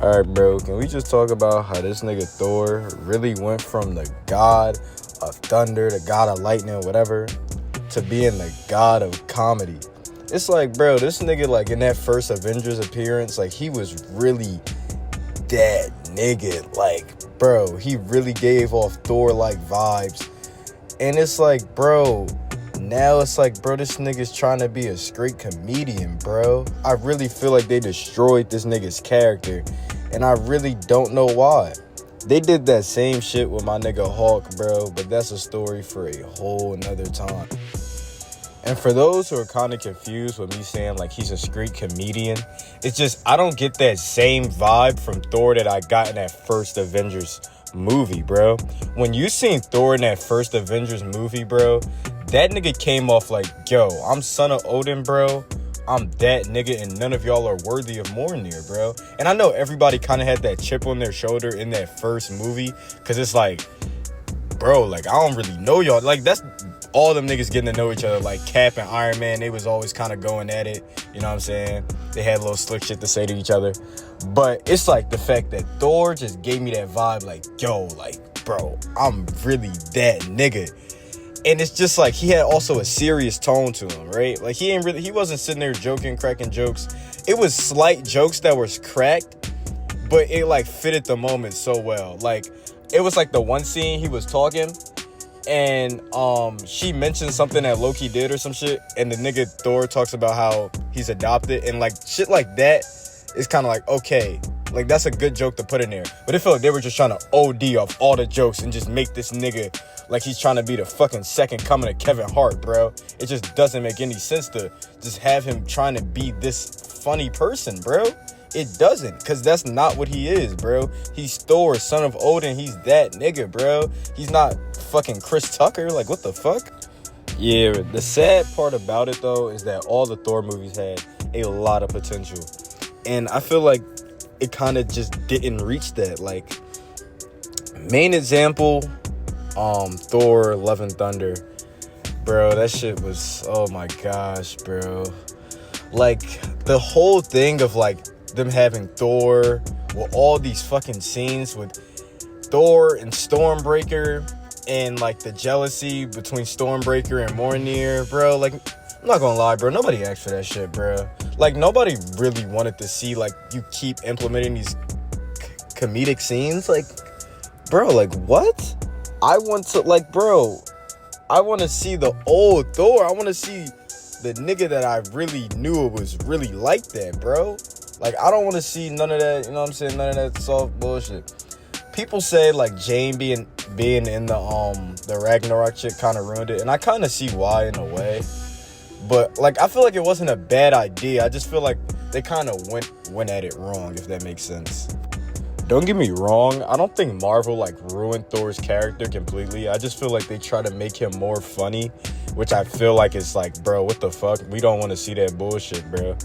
Alright, bro, can we just talk about how this nigga Thor really went from the god of thunder, the god of lightning, whatever, to being the god of comedy? It's like, bro, this nigga, like, in that first Avengers appearance, like, he was really that nigga. Like, bro, he really gave off Thor-like vibes. And it's like, bro, now it's like, bro, this nigga's trying to be a straight comedian, bro. I really feel like they destroyed this nigga's character, and I really don't know why. They did that same shit with my nigga Hulk, bro, but that's a story for a whole nother time. And for those who are kind of confused with me saying, like, he's a straight comedian, it's just, I don't get that same vibe from Thor that I got in that first Avengers movie, bro. When you seen Thor in that first Avengers movie, bro, that nigga came off like, yo, I'm son of Odin, bro. I'm that nigga, and none of y'all are worthy of Mjolnir, bro. And I know everybody kind of had that chip on their shoulder in that first movie, because it's like, bro, like, I don't really know y'all. Like, that's all them niggas getting to know each other. Like, Cap and Iron Man, they was always kind of going at it. You know what I'm saying? They had a little slick shit to say to each other. But it's like the fact that Thor just gave me that vibe, like, yo, like, bro, I'm really that nigga. And it's just like, he had also a serious tone to him, right? Like, he wasn't sitting there joking, cracking jokes. It was slight jokes that was cracked, but it, like, fitted the moment so well. Like, it was like the one scene he was talking, and she mentioned something that Loki did or some shit, and the nigga Thor talks about how he's adopted, and, like, shit like that is kind of like, okay, like, that's a good joke to put in there. But it felt like they were just trying to OD off all the jokes and just make this nigga like he's trying to be the fucking second coming of Kevin Hart, bro. It just doesn't make any sense to just have him trying to be this funny person, bro. It doesn't, because that's not what he is, bro. He's Thor, son of Odin. He's that nigga, bro. He's not fucking Chris Tucker. Like, what the fuck? Yeah, the sad part about it, though, is that all the Thor movies had a lot of potential. And I feel like it kind of just didn't reach that. Like, main example, Thor, Love and Thunder. Bro, that shit was, oh my gosh, bro. Like, the whole thing of, like, them having Thor with all these fucking scenes with Thor and Stormbreaker, and, like, the jealousy between Stormbreaker and Mjolnir, bro. Like, I'm not gonna lie, bro, nobody asked for that shit, bro. Like, nobody really wanted to see, like, you keep implementing these comedic scenes. Like, bro, like, what? I want to, like, bro, I want to see the old Thor. I want to see the nigga that I really knew was really like that, bro. Like, I don't want to see none of that, you know what I'm saying? None of that soft bullshit. People say, like, Jane being in the Ragnarok shit kind of ruined it. And I kind of see why in a way. But, like, I feel like it wasn't a bad idea. I just feel like they kind of went at it wrong, if that makes sense. Don't get me wrong, I don't think Marvel, like, ruined Thor's character completely. I just feel like they try to make him more funny, which I feel like is like, bro, what the fuck? We don't want to see that bullshit, bro.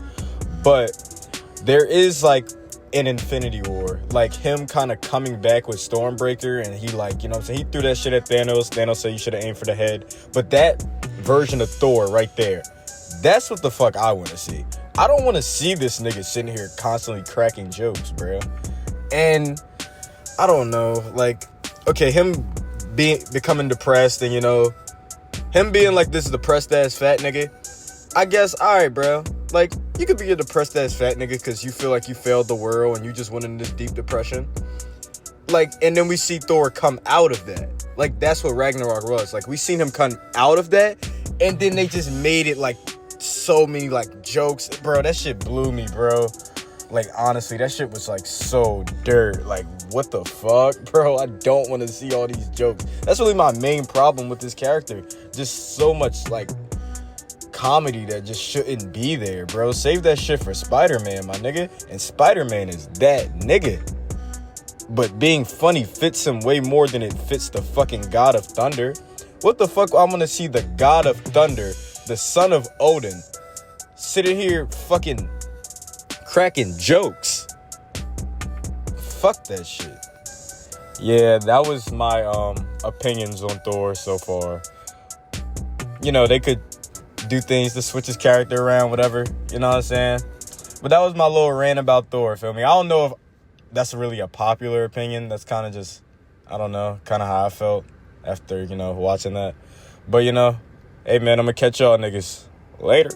But there is, like, in Infinity War, like, him kind of coming back with Stormbreaker, and he, like, you know what I'm saying, he threw that shit at Thanos. Thanos said you should have aimed for the head. But that version of Thor right there, that's what the fuck I want to see. I don't want to see this nigga sitting here constantly cracking jokes, bro. And I don't know, like, okay, him becoming depressed, and, you know, him being like this depressed ass fat nigga, I guess, alright, bro. Like, you could be a depressed ass fat nigga because you feel like you failed the world and you just went into this deep depression. Like, and then we see Thor come out of that. Like, that's what Ragnarok was. Like, we seen him come out of that, and then they just made it, like, so many, like, jokes. Bro, that shit blew me, bro. Like, honestly, that shit was, like, so dirt. Like, what the fuck, bro? I don't want to see all these jokes. That's really my main problem with this character. Just so much, like, comedy that just shouldn't be there, bro. Save that shit for Spider-Man, my nigga. And Spider-Man is that nigga. But being funny fits him way more than it fits the fucking God of Thunder. What the fuck? I'm gonna see the God of Thunder, the son of Odin, sitting here fucking cracking jokes. Fuck that shit. Yeah, that was my opinions on Thor so far. You know, they could do things to switch his character around, whatever. You know what I'm saying? But that was my little rant about Thor, feel me? I don't know if that's really a popular opinion. That's kind of just, I don't know, kind of how I felt after, watching that. But, hey, man, I'm going to catch y'all niggas later.